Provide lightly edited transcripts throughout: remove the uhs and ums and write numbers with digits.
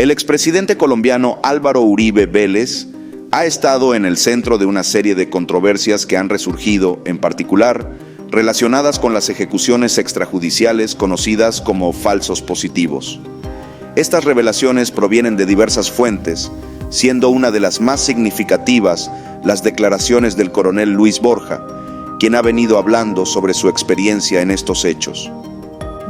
El expresidente colombiano Álvaro Uribe Vélez ha estado en el centro de una serie de controversias que han resurgido, en particular, relacionadas con las ejecuciones extrajudiciales conocidas como falsos positivos. Estas revelaciones provienen de diversas fuentes, siendo una de las más significativas las declaraciones del coronel Luis Borja, quien ha venido hablando sobre su experiencia en estos hechos.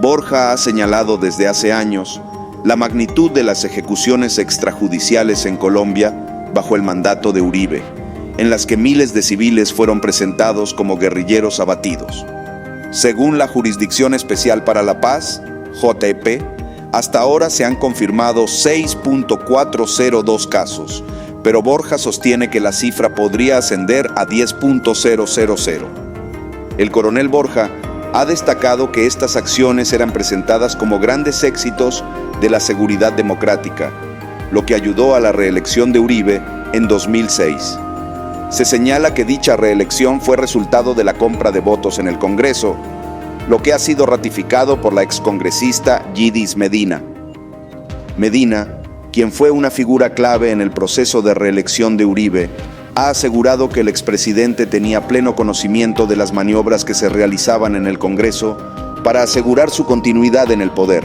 Borja ha señalado desde hace años la magnitud de las ejecuciones extrajudiciales en Colombia bajo el mandato de Uribe, en las que miles de civiles fueron presentados como guerrilleros abatidos. Según la Jurisdicción Especial para la Paz, JEP, hasta ahora se han confirmado 6.402 casos, pero Borja sostiene que la cifra podría ascender a 10.000. El coronel Borja ha destacado que estas acciones eran presentadas como grandes éxitos de la seguridad democrática, lo que ayudó a la reelección de Uribe en 2006. Se señala que dicha reelección fue resultado de la compra de votos en el Congreso, lo que ha sido ratificado por la excongresista Yidis Medina. Medina, quien fue una figura clave en el proceso de reelección de Uribe, ha asegurado que el expresidente tenía pleno conocimiento de las maniobras que se realizaban en el Congreso para asegurar su continuidad en el poder.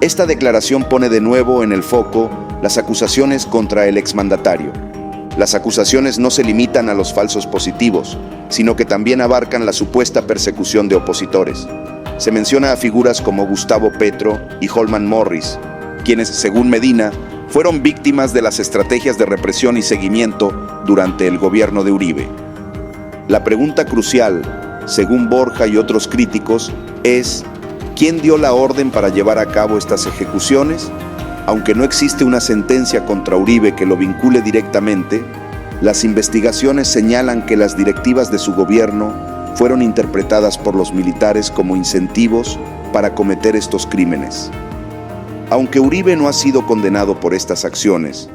Esta declaración pone de nuevo en el foco las acusaciones contra el exmandatario. Las acusaciones no se limitan a los falsos positivos, sino que también abarcan la supuesta persecución de opositores. Se menciona a figuras como Gustavo Petro y Holman Morris, quienes, según Medina, fueron víctimas de las estrategias de represión y seguimiento durante el gobierno de Uribe. La pregunta crucial, según Borja y otros críticos, es ¿quién dio la orden para llevar a cabo estas ejecuciones? Aunque no existe una sentencia contra Uribe que lo vincule directamente, las investigaciones señalan que las directivas de su gobierno fueron interpretadas por los militares como incentivos para cometer estos crímenes. Aunque Uribe no ha sido condenado por estas acciones,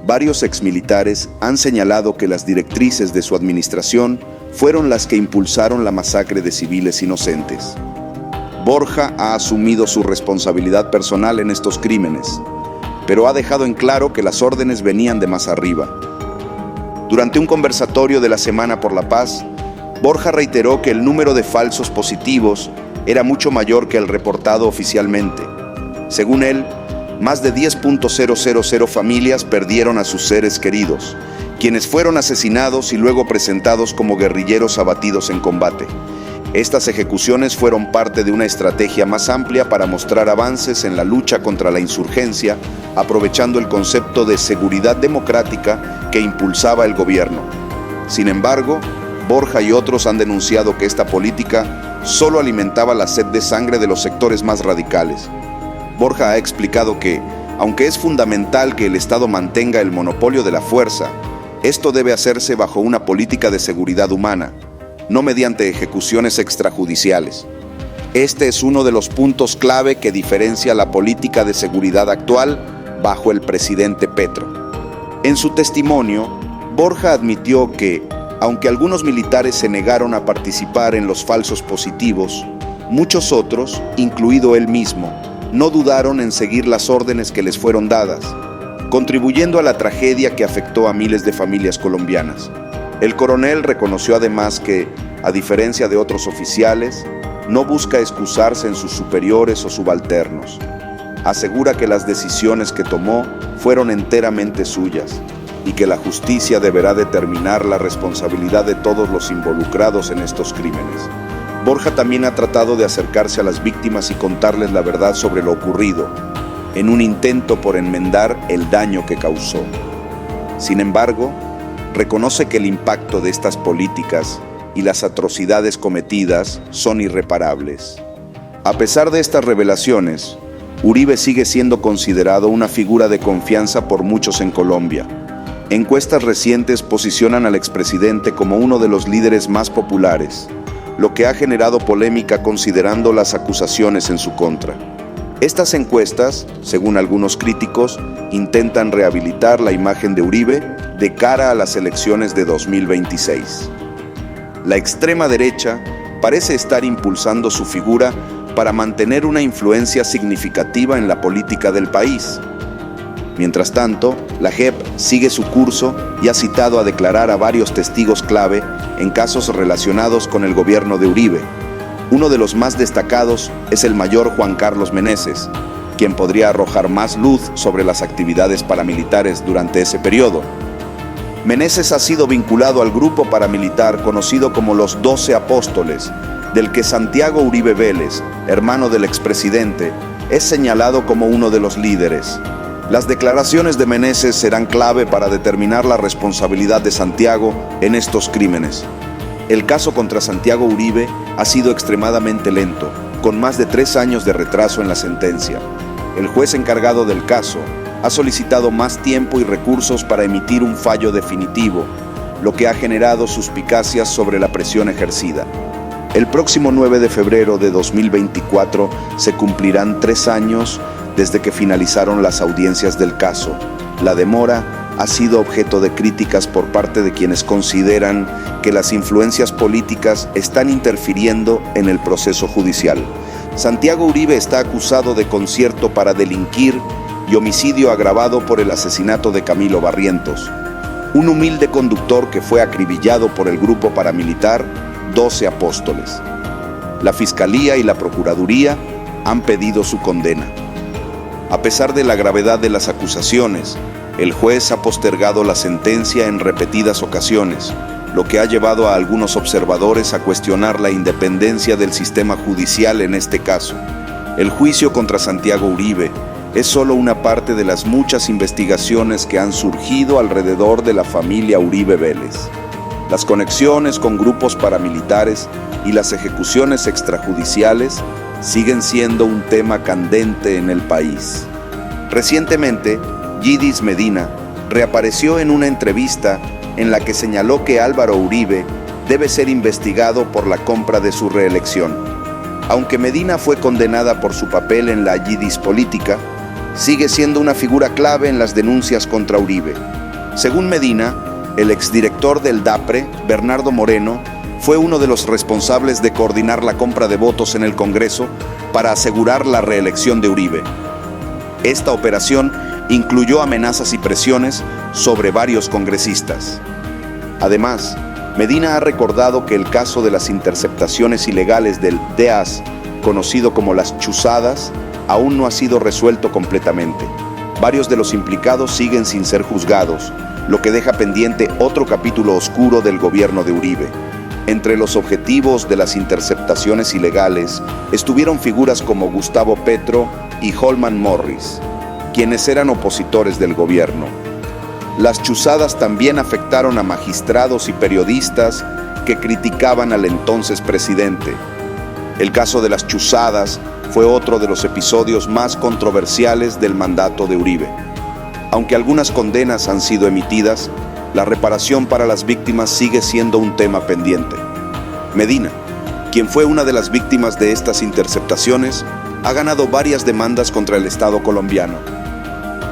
varios exmilitares han señalado que las directrices de su administración fueron las que impulsaron la masacre de civiles inocentes. Borja ha asumido su responsabilidad personal en estos crímenes, pero ha dejado en claro que las órdenes venían de más arriba. Durante un conversatorio de la Semana por la Paz, Borja reiteró que el número de falsos positivos era mucho mayor que el reportado oficialmente. Según él, más de 10.000 familias perdieron a sus seres queridos, quienes fueron asesinados y luego presentados como guerrilleros abatidos en combate. Estas ejecuciones fueron parte de una estrategia más amplia para mostrar avances en la lucha contra la insurgencia, aprovechando el concepto de seguridad democrática que impulsaba el gobierno. Sin embargo, Borja y otros han denunciado que esta política solo alimentaba la sed de sangre de los sectores más radicales. Borja ha explicado que, aunque es fundamental que el Estado mantenga el monopolio de la fuerza, esto debe hacerse bajo una política de seguridad humana, no mediante ejecuciones extrajudiciales. Este es uno de los puntos clave que diferencia la política de seguridad actual bajo el presidente Petro. En su testimonio, Borja admitió que, aunque algunos militares se negaron a participar en los falsos positivos, muchos otros, incluido él mismo, no dudaron en seguir las órdenes que les fueron dadas, contribuyendo a la tragedia que afectó a miles de familias colombianas. El coronel reconoció además que, a diferencia de otros oficiales, no busca excusarse en sus superiores o subalternos. Asegura que las decisiones que tomó fueron enteramente suyas y que la justicia deberá determinar la responsabilidad de todos los involucrados en estos crímenes. Borja también ha tratado de acercarse a las víctimas y contarles la verdad sobre lo ocurrido, en un intento por enmendar el daño que causó. Sin embargo, reconoce que el impacto de estas políticas y las atrocidades cometidas son irreparables. A pesar de estas revelaciones, Uribe sigue siendo considerado una figura de confianza por muchos en Colombia. Encuestas recientes posicionan al expresidente como uno de los líderes más populares, lo que ha generado polémica considerando las acusaciones en su contra. Estas encuestas, según algunos críticos, intentan rehabilitar la imagen de Uribe de cara a las elecciones de 2026. La extrema derecha parece estar impulsando su figura para mantener una influencia significativa en la política del país. Mientras tanto, la JEP sigue su curso y ha citado a declarar a varios testigos clave en casos relacionados con el gobierno de Uribe. Uno de los más destacados es el mayor Juan Carlos Meneses, quien podría arrojar más luz sobre las actividades paramilitares durante ese periodo. Meneses ha sido vinculado al grupo paramilitar conocido como los 12 Apóstoles, del que Santiago Uribe Vélez, hermano del expresidente, es señalado como uno de los líderes. Las declaraciones de Meneses serán clave para determinar la responsabilidad de Santiago en estos crímenes. El caso contra Santiago Uribe ha sido extremadamente lento, con más de 3 años de retraso en la sentencia. El juez encargado del caso ha solicitado más tiempo y recursos para emitir un fallo definitivo, lo que ha generado suspicacias sobre la presión ejercida. El próximo 9 de febrero de 2024 se cumplirán 3 años desde que finalizaron las audiencias del caso. La demora ha sido objeto de críticas por parte de quienes consideran que las influencias políticas están interfiriendo en el proceso judicial. Santiago Uribe está acusado de concierto para delinquir y homicidio agravado por el asesinato de Camilo Barrientos, un humilde conductor que fue acribillado por el grupo paramilitar 12 Apóstoles. La Fiscalía y la Procuraduría han pedido su condena. A pesar de la gravedad de las acusaciones, el juez ha postergado la sentencia en repetidas ocasiones, lo que ha llevado a algunos observadores a cuestionar la independencia del sistema judicial en este caso. El juicio contra Santiago Uribe es solo una parte de las muchas investigaciones que han surgido alrededor de la familia Uribe Vélez. Las conexiones con grupos paramilitares y las ejecuciones extrajudiciales siguen siendo un tema candente en el país. Recientemente, Yidis Medina reapareció en una entrevista en la que señaló que Álvaro Uribe debe ser investigado por la compra de su reelección. Aunque Medina fue condenada por su papel en la Yidis política, sigue siendo una figura clave en las denuncias contra Uribe. Según Medina, el exdirector del DAPRE, Bernardo Moreno, fue uno de los responsables de coordinar la compra de votos en el Congreso para asegurar la reelección de Uribe. Esta operación incluyó amenazas y presiones sobre varios congresistas. Además, Medina ha recordado que el caso de las interceptaciones ilegales del DEAS, conocido como las chuzadas, aún no ha sido resuelto completamente. Varios de los implicados siguen sin ser juzgados, lo que deja pendiente otro capítulo oscuro del gobierno de Uribe. Entre los objetivos de las interceptaciones ilegales estuvieron figuras como Gustavo Petro y Holman Morris, quienes eran opositores del gobierno. Las chuzadas también afectaron a magistrados y periodistas que criticaban al entonces presidente. El caso de las chuzadas fue otro de los episodios más controversiales del mandato de Uribe. Aunque algunas condenas han sido emitidas, la reparación para las víctimas sigue siendo un tema pendiente. Medina, quien fue una de las víctimas de estas interceptaciones, ha ganado varias demandas contra el Estado colombiano.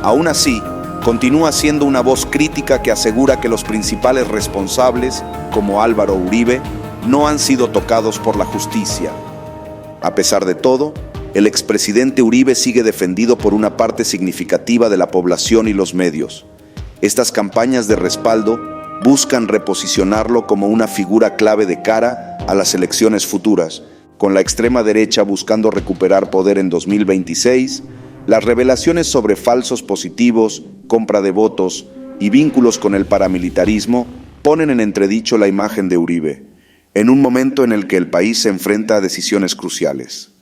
Aún así, continúa siendo una voz crítica que asegura que los principales responsables, como Álvaro Uribe, no han sido tocados por la justicia. A pesar de todo, el expresidente Uribe sigue defendido por una parte significativa de la población y los medios. Estas campañas de respaldo buscan reposicionarlo como una figura clave de cara a las elecciones futuras, con la extrema derecha buscando recuperar poder en 2026. Las revelaciones sobre falsos positivos, compra de votos y vínculos con el paramilitarismo ponen en entredicho la imagen de Uribe, en un momento en el que el país se enfrenta a decisiones cruciales.